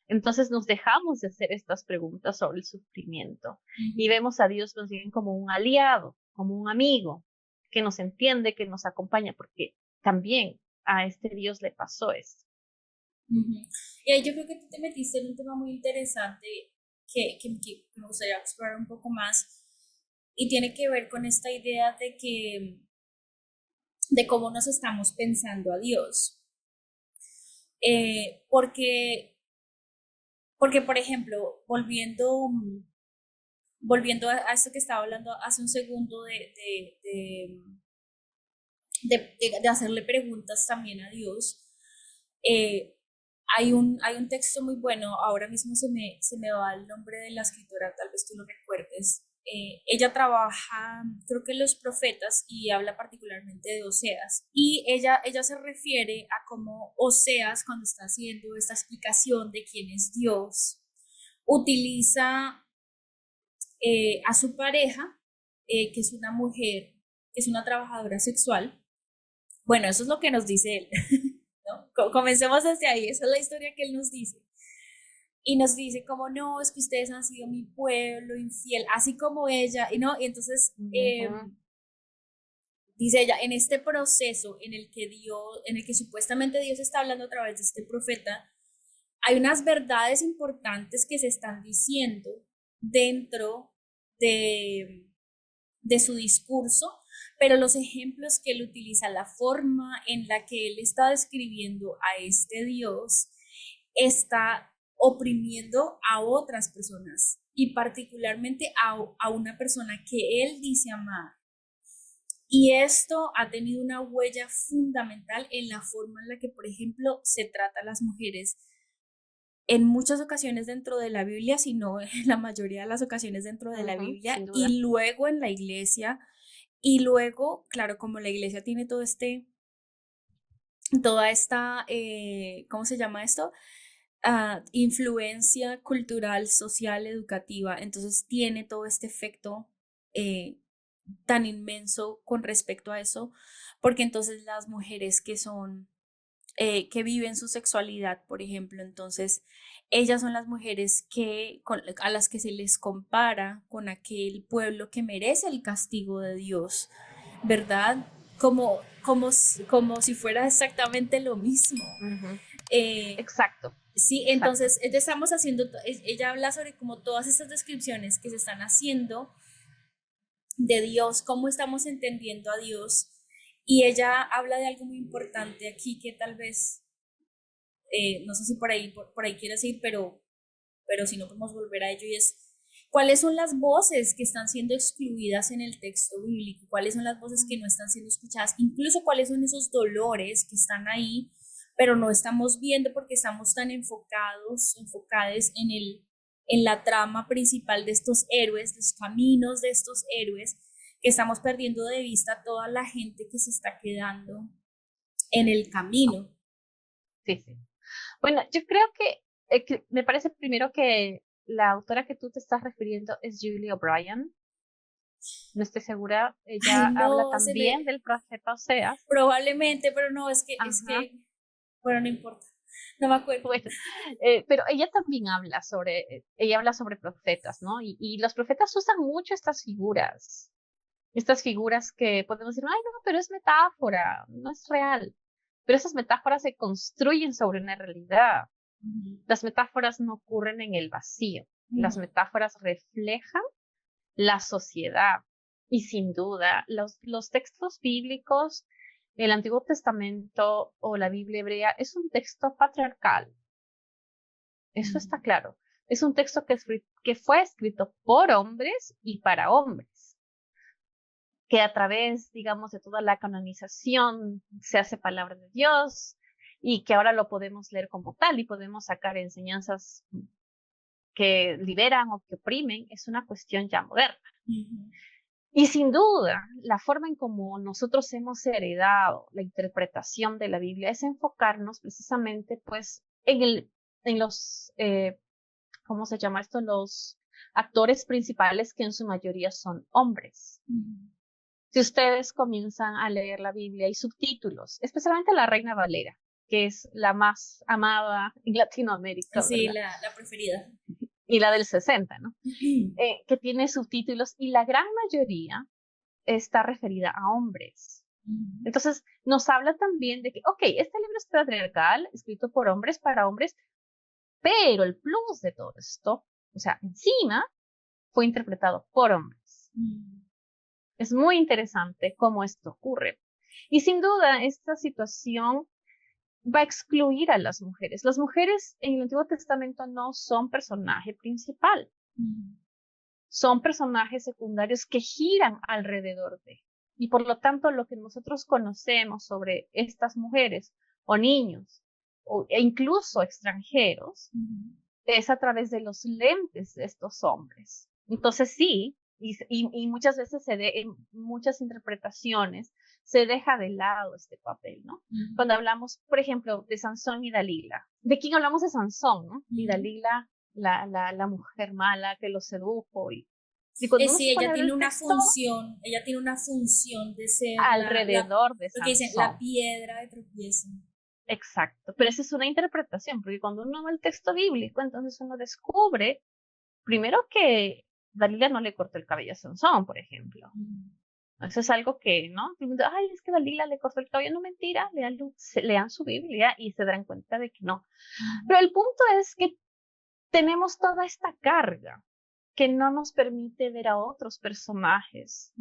entonces nos dejamos de hacer estas preguntas sobre el sufrimiento y vemos a Dios más bien como un aliado, como un amigo que nos entiende, que nos acompaña, porque también a este Dios le pasó esto. Y ahí yo creo que tú te metiste en un tema muy interesante que me gustaría explorar un poco más y tiene que ver con esta idea de cómo nos estamos pensando a Dios. Porque, por ejemplo, volviendo a esto que estaba hablando hace un segundo de hacerle preguntas también a Dios, hay un texto muy bueno, ahora mismo se me va el nombre de la escritora, tal vez tú lo recuerdes. Ella trabaja, creo que en los profetas y habla particularmente de Oseas. Y ella se refiere a cómo Oseas, cuando está haciendo esta explicación de quién es Dios, utiliza a su pareja, que es una mujer, que es una trabajadora sexual. Bueno, eso es lo que nos dice él. ¿No? Comencemos desde ahí, esa es la historia que él nos dice. Y nos dice como, no, es que ustedes han sido mi pueblo infiel, así como ella, y no, y entonces dice ella, en este proceso en el que supuestamente Dios está hablando a través de este profeta, hay unas verdades importantes que se están diciendo dentro de su discurso, pero los ejemplos que él utiliza, la forma en la que él está describiendo a este Dios, está oprimiendo a otras personas y particularmente a una persona que él dice amar. Y esto ha tenido una huella fundamental en la forma en la que, por ejemplo, se trata a las mujeres en muchas ocasiones dentro de la Biblia, sino en la mayoría de las ocasiones dentro de la Biblia, sin duda. y luego en la iglesia, y luego, claro, como la iglesia tiene toda esta, ¿cómo se llama esto? Influencia cultural, social, educativa, entonces tiene todo este efecto tan inmenso con respecto a eso, porque entonces las mujeres que viven su sexualidad, por ejemplo, entonces ellas son las mujeres a las que se les compara con aquel pueblo que merece el castigo de Dios, ¿verdad? Como si fuera exactamente lo mismo. Ujú. Eh, Exacto. sí, Exacto. entonces estamos ella habla sobre como todas estas descripciones que se están haciendo de Dios, cómo estamos entendiendo a Dios, y ella habla de algo muy importante aquí que tal vez, no sé si por ahí quieres ir, pero si no podemos volver a ello, y es cuáles son las voces que están siendo excluidas en el texto bíblico, cuáles son las voces que no están siendo escuchadas, incluso cuáles son esos dolores que están ahí, pero no estamos viendo porque estamos tan enfocados en la trama principal de estos héroes, los caminos de estos héroes, que estamos perdiendo de vista toda la gente que se está quedando en el camino. Sí, sí. Bueno, yo creo que me parece primero que la autora que tú te estás refiriendo es Julie O'Brien. No estoy segura. Ella Ay, habla no, también del profeta Oseas. probablemente, pero no, es Ajá. que, bueno, no importa, no me acuerdo. Bueno, pero ella también ella habla sobre profetas, ¿no? Y los profetas usan mucho estas figuras que podemos decir, ay, no, pero es metáfora, no es real. Pero esas metáforas se construyen sobre una realidad. Las metáforas no ocurren en el vacío. Las metáforas reflejan la sociedad. Y sin duda, los textos bíblicos, el Antiguo Testamento o la Biblia hebrea, es un texto patriarcal. Eso está claro. Es un texto que fue escrito por hombres y para hombres, que a través, digamos, de toda la canonización se hace palabra de Dios y que ahora lo podemos leer como tal y podemos sacar enseñanzas que liberan o que oprimen, es una cuestión ya moderna. Y sin duda, la forma en cómo nosotros hemos heredado la interpretación de la Biblia es enfocarnos precisamente pues en los, ¿cómo se llama esto? Los actores principales que en su mayoría son hombres. Si ustedes comienzan a leer la Biblia y subtítulos, especialmente la Reina Valera, que es la más amada en Latinoamérica, Sí, ¿verdad? la preferida. Y la del 60, ¿no? Que tiene subtítulos y la gran mayoría está referida a hombres. Entonces, nos habla también de que, ok, este libro es patriarcal, escrito por hombres para hombres, pero el plus de todo esto, o sea, encima, fue interpretado por hombres. Es muy interesante cómo esto ocurre. Y sin duda, esta situación va a excluir a las mujeres. Las mujeres en el Antiguo Testamento no son personaje principal. Son personajes secundarios que giran alrededor de. Y por lo tanto, lo que nosotros conocemos sobre estas mujeres o niños e incluso extranjeros es a través de los lentes de estos hombres. Entonces sí, y muchas veces en muchas interpretaciones se deja de lado este papel, ¿no? Cuando hablamos, por ejemplo, de Sansón y Dalila. ¿De quién hablamos? De Sansón, ¿no? Y Dalila, la mujer mala que lo sedujo. Y cuando uno Sí, se pone a ver el texto, ella tiene una función de ser alrededor de lo que dicen, Sansón. la piedra de tropiezo. Exacto, pero esa es una interpretación, porque cuando uno ve el texto bíblico, entonces uno descubre, primero que Dalila no le cortó el cabello a Sansón, por ejemplo. Eso es algo que, ¿no? Ay, es que Dalila le cortó el cabello. No, mentira, lean su Biblia y se darán cuenta de que no. Pero el punto es que tenemos toda esta carga que no nos permite ver a otros personajes,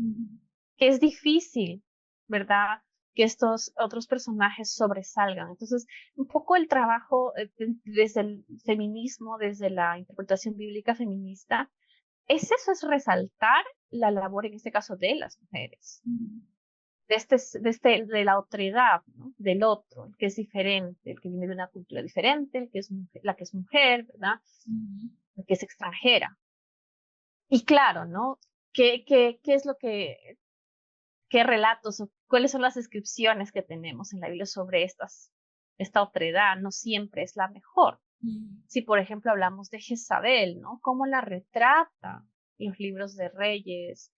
que es difícil, ¿verdad? Que estos otros personajes sobresalgan. Entonces, un poco el trabajo desde el feminismo, desde la interpretación bíblica feminista, es resaltar la labor, en este caso, de las mujeres. de la otredad, ¿no? Del otro, el que es diferente, el que viene de una cultura diferente, el que es la que es mujer, ¿verdad? La que es extranjera. Y claro, ¿no? ¿Qué es lo qué relatos o cuáles son las descripciones que tenemos en la Biblia sobre esta otredad? No siempre es la mejor. Si, por ejemplo, hablamos de Jezabel, ¿no? Cómo la retrata los libros de Reyes,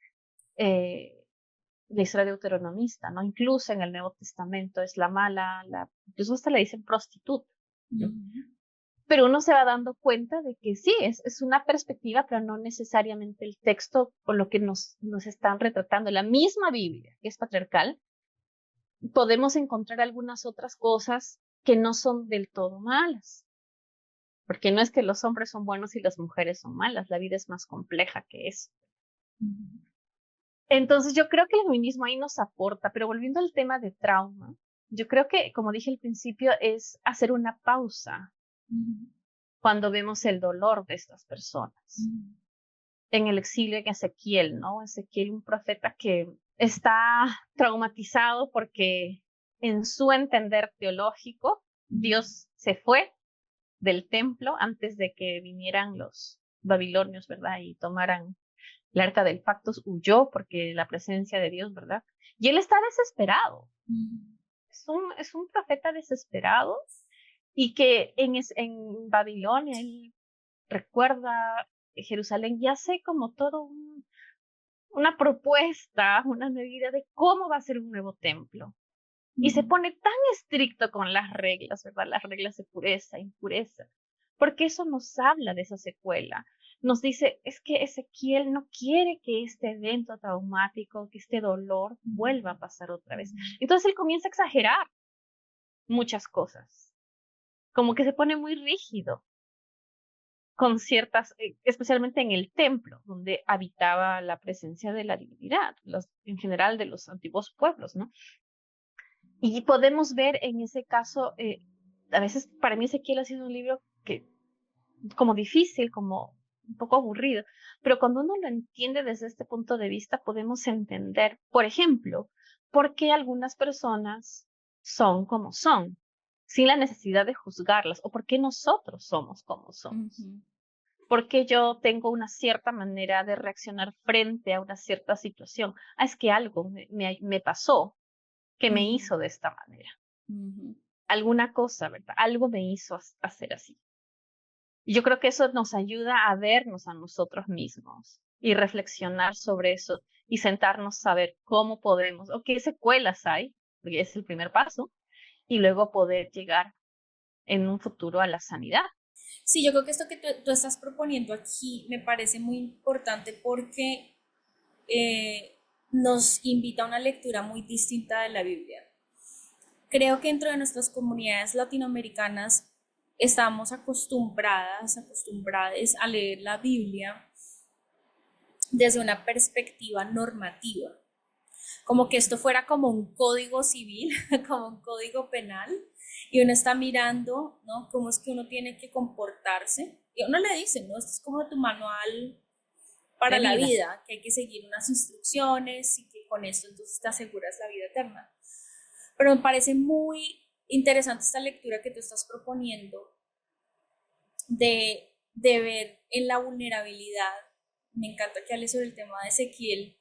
la historia deuteronomista, ¿no? Incluso en el Nuevo Testamento es la mala, incluso hasta le dicen prostituta, ¿no? Pero uno se va dando cuenta de que sí, es una perspectiva, pero no necesariamente el texto por lo que nos están retratando. La misma Biblia, que es patriarcal, podemos encontrar algunas otras cosas que no son del todo malas. Porque no es que los hombres son buenos y las mujeres son malas, la vida es más compleja que eso. Entonces yo creo que el feminismo ahí nos aporta, pero volviendo al tema de trauma, yo creo que, como dije al principio, es hacer una pausa cuando vemos el dolor de estas personas. En el exilio en Ezequiel, ¿no? Ezequiel, un profeta que está traumatizado porque en su entender teológico, Dios se fue del templo antes de que vinieran los babilonios, ¿verdad? Y tomaran el arca del pacto, huyó porque la presencia de Dios, ¿verdad? Y él está desesperado. Es un profeta desesperado y que en Babilonia él recuerda Jerusalén y hace como todo una propuesta, una medida de cómo va a ser un nuevo templo. Y se pone tan estricto con las reglas, ¿verdad? Las reglas de pureza, impureza, porque eso nos habla de esa secuela. Nos dice, es que Ezequiel no quiere que este evento traumático, que este dolor vuelva a pasar otra vez. Entonces él comienza a exagerar muchas cosas, como que se pone muy rígido con ciertas, especialmente en el templo, donde habitaba la presencia de la divinidad, en general de los antiguos pueblos, ¿no? Y podemos ver en ese caso, a veces para mí Ezequiel ha sido un libro que como difícil, como un poco aburrido, pero cuando uno lo entiende desde este punto de vista, podemos entender, por ejemplo, por qué algunas personas son como son, sin la necesidad de juzgarlas, o por qué nosotros somos como somos. Porque yo tengo una cierta manera de reaccionar frente a una cierta situación. Es que algo me pasó que me hizo de esta manera. Alguna cosa, ¿verdad? Algo me hizo hacer así. Y yo creo que eso nos ayuda a vernos a nosotros mismos y reflexionar sobre eso y sentarnos a ver cómo podemos, o qué secuelas hay, porque es el primer paso, y luego poder llegar en un futuro a la sanidad. Sí, yo creo que esto que tú estás proponiendo aquí me parece muy importante porque nos invita a una lectura muy distinta de la Biblia. Creo que dentro de nuestras comunidades latinoamericanas estamos acostumbradas a leer la Biblia desde una perspectiva normativa, como que esto fuera como un código civil, como un código penal, y uno está mirando, ¿no? Cómo es que uno tiene que comportarse, y uno le dice, ¿no? Esto es como tu manual para la vida, que hay que seguir unas instrucciones y que con esto entonces te aseguras la vida eterna. Pero me parece muy interesante esta lectura que tú estás proponiendo de ver en la vulnerabilidad. Me encanta que hables sobre el tema de Ezequiel,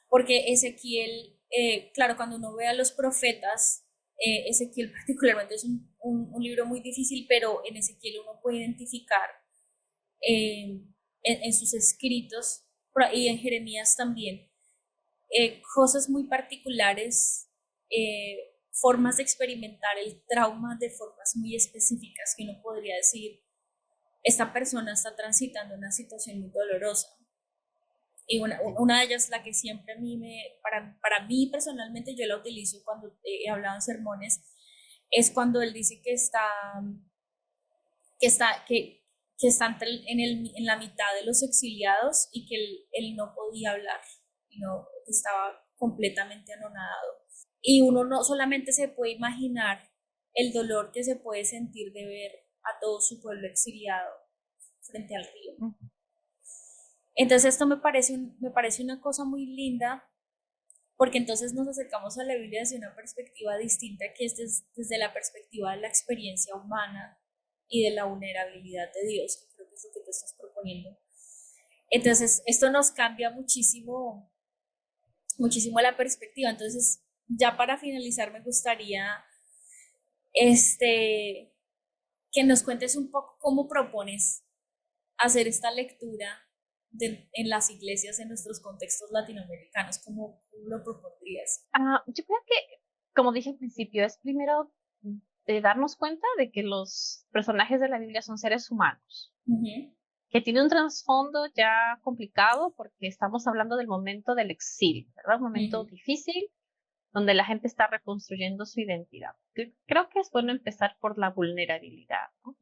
porque Ezequiel, claro, cuando uno ve a los profetas, Ezequiel particularmente es un libro muy difícil, pero en Ezequiel uno puede identificar en sus escritos y en Jeremías también cosas muy particulares, formas de experimentar el trauma de formas muy específicas que uno podría decir, esta persona está transitando una situación muy dolorosa. Y una de ellas, la que siempre a mí para mí personalmente yo la utilizo cuando he hablado en sermones, es cuando él dice que está en la mitad de los exiliados y que él no podía hablar, no, estaba completamente anonadado. Y uno no solamente se puede imaginar el dolor que se puede sentir de ver a todo su pueblo exiliado frente al río. Entonces esto me parece una cosa muy linda, porque entonces nos acercamos a la Biblia desde una perspectiva distinta, que es desde la perspectiva de la experiencia humana y de la vulnerabilidad de Dios, que creo que es lo que tú estás proponiendo. Entonces, esto nos cambia muchísimo, muchísimo la perspectiva. Entonces, ya para finalizar, me gustaría que nos cuentes un poco cómo propones hacer esta lectura en las iglesias, en nuestros contextos latinoamericanos. ¿Cómo lo propondrías? Yo creo que, como dije al principio, es primero de darnos cuenta de que los personajes de la Biblia son seres humanos, que tiene un trasfondo ya complicado porque estamos hablando del momento del exilio, ¿verdad? Un momento difícil donde la gente está reconstruyendo su identidad. Creo que es bueno empezar por la vulnerabilidad, ¿no?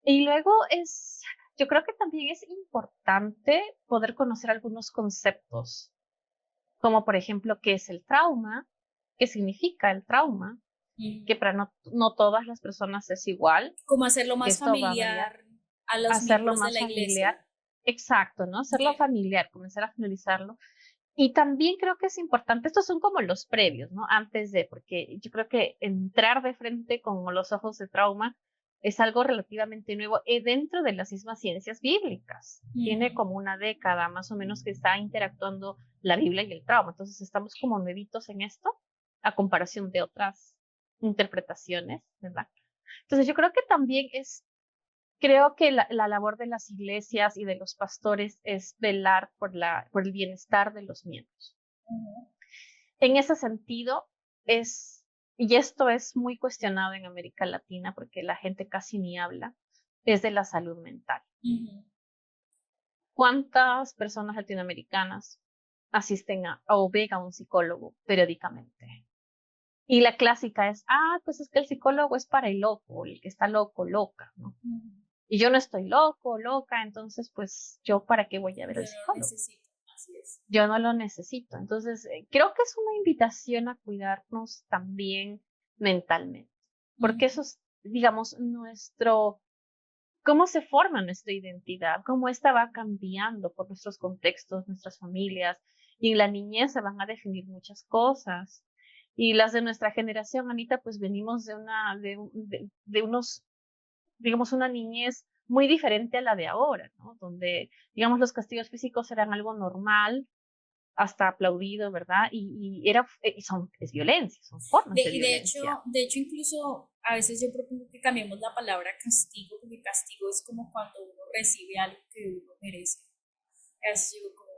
Y luego yo creo que también es importante poder conocer algunos conceptos, como por ejemplo, ¿qué es el trauma? ¿Qué significa el trauma? Que para no todas las personas es igual. Como hacerlo más familiar a los miembros de la iglesia. Exacto, ¿no? Hacerlo familiar, comenzar a familiarizarlo. Y también creo que es importante, estos son como los previos, ¿no? Antes de, porque yo creo que entrar de frente con los ojos de trauma es algo relativamente nuevo dentro de las mismas ciencias bíblicas. Tiene como una década más o menos que está interactuando la Biblia y el trauma. Entonces estamos como nuevitos en esto, a comparación de otras interpretaciones, ¿verdad? Entonces yo creo que también creo que la labor de las iglesias y de los pastores es velar por el bienestar de los miembros. En ese sentido, y esto es muy cuestionado en América Latina porque la gente casi ni habla, es de la salud mental. ¿Cuántas personas latinoamericanas asisten o ven a un psicólogo periódicamente? Y la clásica es, pues es que el psicólogo es para el loco, el que está loco, loca, ¿no? Y yo no estoy loco, loca, entonces pues yo para qué voy a ver al psicólogo. Yo no lo necesito, así es. Yo no lo necesito. Entonces creo que es una invitación a cuidarnos también mentalmente, porque eso es, digamos, cómo se forma nuestra identidad, cómo esta va cambiando por nuestros contextos, nuestras familias, y en la niñez se van a definir muchas cosas. Y las de nuestra generación, Anita, pues venimos de unos, digamos, una niñez muy diferente a la de ahora, ¿no? Donde, digamos, los castigos físicos eran algo normal, hasta aplaudido, ¿verdad? Es violencia, son formas de violencia. De hecho, incluso a veces yo propongo que cambiemos la palabra castigo, porque castigo es como cuando uno recibe algo que uno merece. A veces digo como,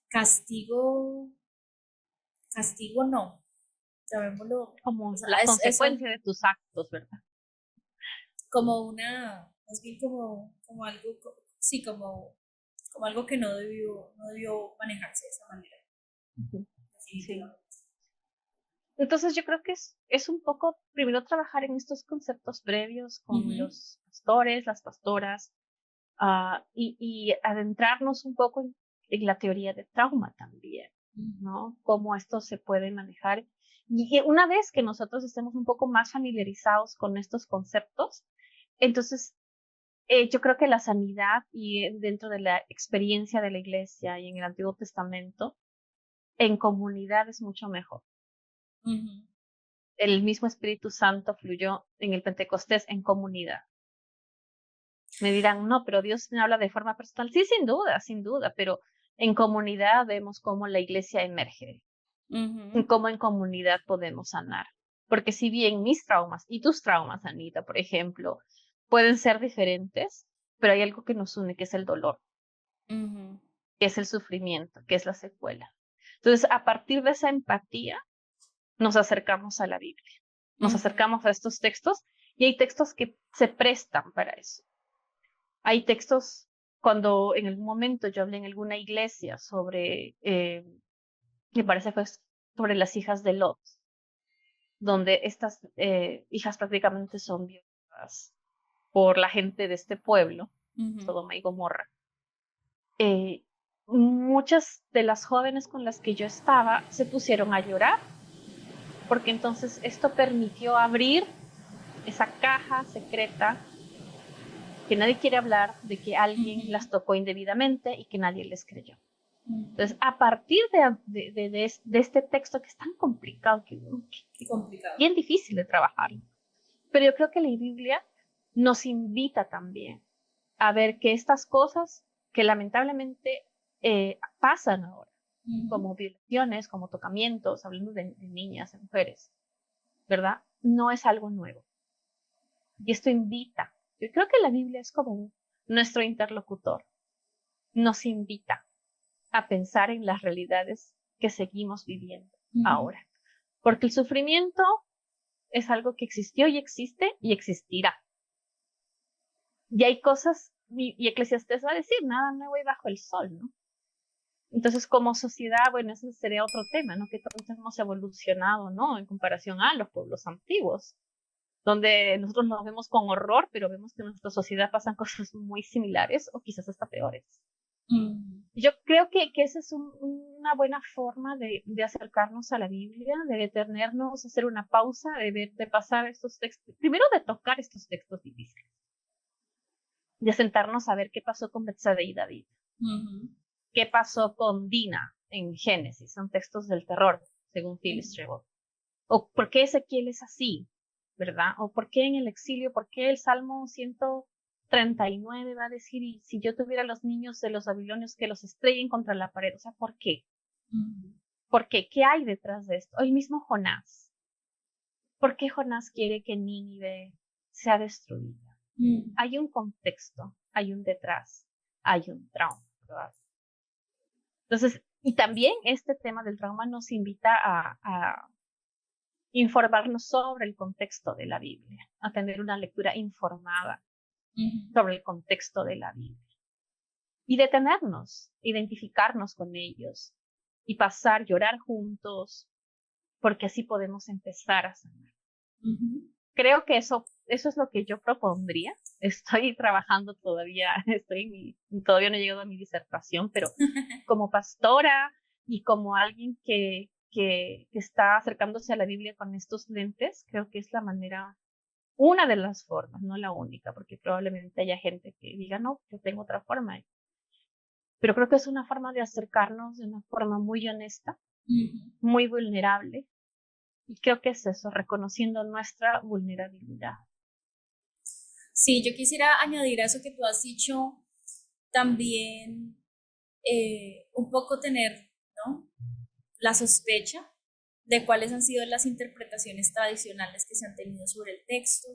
castigo no, llamémoslo. Como la consecuencia de tus actos, ¿verdad? Como más bien como algo, sí, como algo que no debió manejarse de esa manera. Sí. Entonces yo creo que es un poco primero trabajar en estos conceptos previos con los pastores, las pastoras, y adentrarnos un poco en la teoría de trauma también, ¿no? Cómo esto se puede manejar. Y una vez que nosotros estemos un poco más familiarizados con estos conceptos, entonces yo creo que la sanidad y dentro de la experiencia de la iglesia y en el Antiguo Testamento, en comunidad es mucho mejor. El mismo Espíritu Santo fluyó en el Pentecostés en comunidad. Me dirán, no, pero Dios me habla de forma personal. Sí, sin duda, pero en comunidad vemos cómo la iglesia emerge, y cómo en comunidad podemos sanar. Porque si bien mis traumas y tus traumas, Anita, por ejemplo, pueden ser diferentes, pero hay algo que nos une, que es el dolor, que es el sufrimiento, que es la secuela. Entonces, a partir de esa empatía, nos acercamos a la Biblia, nos acercamos a estos textos, y hay textos que se prestan para eso. Hay textos, cuando en algún momento yo hablé en alguna iglesia sobre, me parece fue sobre las hijas de Lot, donde estas hijas prácticamente son violadas por la gente de este pueblo, Sodoma y Gomorra. Muchas de las jóvenes con las que yo estaba se pusieron a llorar, porque entonces esto permitió abrir esa caja secreta que nadie quiere hablar, de que alguien las tocó indebidamente y que nadie les creyó. Entonces, a partir de este texto que es tan complicado, Complicado. bien difícil de trabajar, pero yo creo que la Biblia nos invita también a ver que estas cosas que lamentablemente pasan ahora, como violaciones, como tocamientos, hablando de niñas, de mujeres, ¿verdad? No es algo nuevo. Y esto invita. Yo creo que la Biblia es como nuestro interlocutor. Nos invita a pensar en las realidades que seguimos viviendo ahora. Porque el sufrimiento es algo que existió y existe y existirá. Y hay cosas, y Eclesiastés va a decir, nada nuevo hay bajo el sol, ¿no? Entonces, como sociedad, bueno, ese sería otro tema, ¿no? Que tanto hemos evolucionado, ¿no? En comparación a los pueblos antiguos, donde nosotros nos vemos con horror, pero vemos que en nuestra sociedad pasan cosas muy similares o quizás hasta peores. Yo creo que esa es una buena forma de acercarnos a la Biblia, de detenernos, hacer una pausa, de pasar estos textos, primero de tocar estos textos difíciles, de sentarnos a ver qué pasó con Betsabé y David, qué pasó con Dina en Génesis, son textos del terror, según Phyllis Treble, o por qué Ezequiel es así, ¿verdad? O por qué en el exilio, por qué el Salmo 139 va a decir, y si yo tuviera los niños de los babilonios que los estrellen contra la pared, o sea, ¿por qué? ¿Por qué? ¿Qué hay detrás de esto? El mismo Jonás. ¿Por qué Jonás quiere que Nínive sea destruida? Hay un contexto, hay un detrás, hay un trauma, ¿verdad? Entonces, y también este tema del trauma nos invita a informarnos sobre el contexto de la Biblia, a tener una lectura informada sobre el contexto de la Biblia. Y detenernos, identificarnos con ellos y pasar, llorar juntos, porque así podemos empezar a sanar. Creo que eso es lo que yo propondría. Estoy trabajando todavía, todavía no he llegado a mi disertación, pero como pastora y como alguien que está acercándose a la Biblia con estos lentes, creo que es la manera, una de las formas, no la única, porque probablemente haya gente que diga, no, yo tengo otra forma. Pero creo que es una forma de acercarnos de una forma muy honesta, muy vulnerable. Y creo que es eso, reconociendo nuestra vulnerabilidad. Sí, yo quisiera añadir a eso que tú has dicho, también un poco tener, ¿no?, la sospecha de cuáles han sido las interpretaciones tradicionales que se han tenido sobre el texto,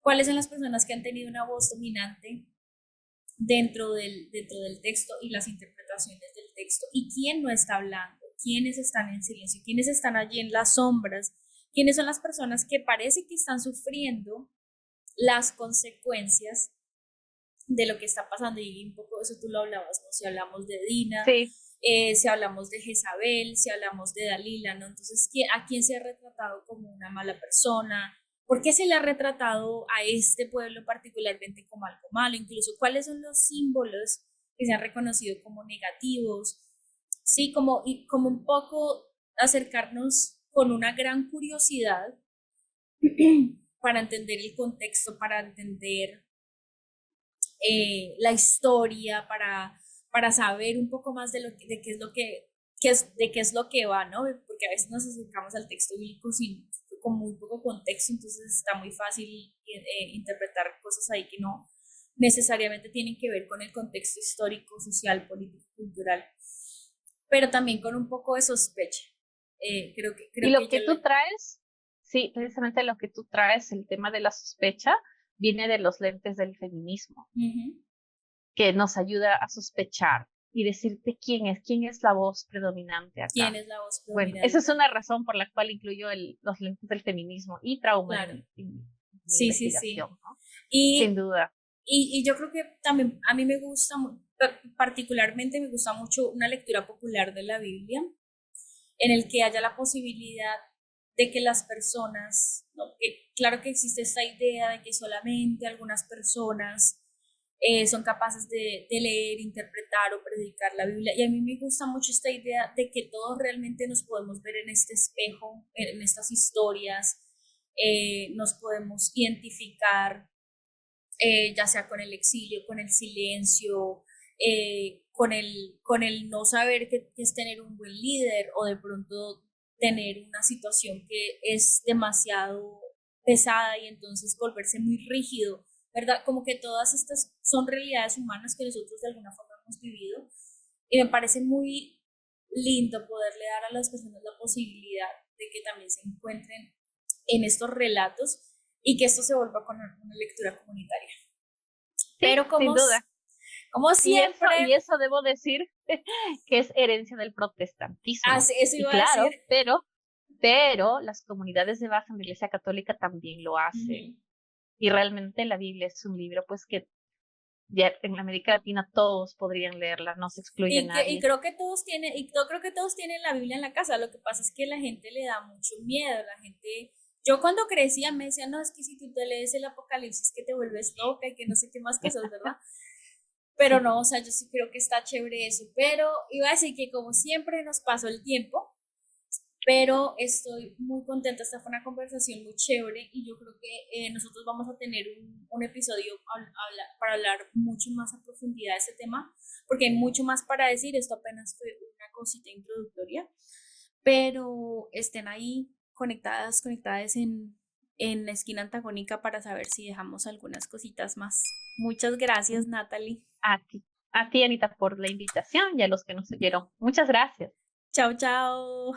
cuáles son las personas que han tenido una voz dominante dentro del texto y las interpretaciones del texto, y quién no está hablando, quiénes están en silencio, quiénes están allí en las sombras, quiénes son las personas que parece que están sufriendo las consecuencias de lo que está pasando. Y un poco eso tú lo hablabas, ¿no? Si hablamos de Dina, sí. Si hablamos de Jezabel, si hablamos de Dalila, ¿no? Entonces, ¿a quién se ha retratado como una mala persona? ¿Por qué se le ha retratado a este pueblo particularmente como algo malo? Incluso, ¿cuáles son los símbolos que se han reconocido como negativos? Sí, como un poco acercarnos con una gran curiosidad para entender el contexto, para entender la historia, para saber un poco más de qué es lo que va, ¿no? Porque a veces nos acercamos al texto bíblico con muy poco contexto, entonces está muy fácil interpretar cosas ahí que no necesariamente tienen que ver con el contexto histórico, social, político, cultural, pero también con un poco de sospecha. Creo y lo que tú traes, sí, precisamente lo que tú traes, el tema de la sospecha, viene de los lentes del feminismo, que nos ayuda a sospechar y decirte quién es la voz predominante acá. ¿Quién es la voz predominante? Bueno, esa es una razón por la cual incluyo los lentes del feminismo y trauma. Claro. Sí. ¿No? Sin duda. Y yo creo que también a mí me gusta, particularmente me gusta mucho una lectura popular de la Biblia, en el que haya la posibilidad de que las personas, ¿no? Claro que existe esta idea de que solamente algunas personas son capaces de leer, interpretar o predicar la Biblia, y a mí me gusta mucho esta idea de que todos realmente nos podemos ver en este espejo, en estas historias, nos podemos identificar, ya sea con el exilio, con el silencio, con el no saber qué es tener un buen líder o de pronto tener una situación que es demasiado pesada y entonces volverse muy rígido, ¿verdad? Como que todas estas son realidades humanas que nosotros de alguna forma hemos vivido y me parece muy lindo poderle dar a las personas la posibilidad de que también se encuentren en estos relatos y que esto se vuelva con una lectura comunitaria. Sí, Pero sin duda. como siempre... Y eso debo decir que es herencia del protestantismo. Eso iba y claro, a decir. pero las comunidades de base en la Iglesia Católica también lo hacen. Y realmente la Biblia es un libro pues que ya en América Latina todos podrían leerla, no se excluye a nadie. Y creo que todos tienen la Biblia en la casa. Lo que pasa es que la gente le da mucho miedo. La gente, yo cuando crecía me decían, no, es que si tú te lees el Apocalipsis que te vuelves loca y que no sé qué más cosas, ¿verdad? Pero no, o sea, yo sí creo que está chévere eso. Pero iba a decir que como siempre nos pasó el tiempo, pero estoy muy contenta. Esta fue una conversación muy chévere y yo creo que nosotros vamos a tener un episodio para hablar mucho más a profundidad de este tema, porque hay mucho más para decir. Esto apenas fue una cosita introductoria, pero estén ahí conectadas en la esquina antagónica para saber si dejamos algunas cositas más. Muchas gracias, Natalie. A ti, Anita, por la invitación y a los que nos oyeron. Muchas gracias. Chao, chao.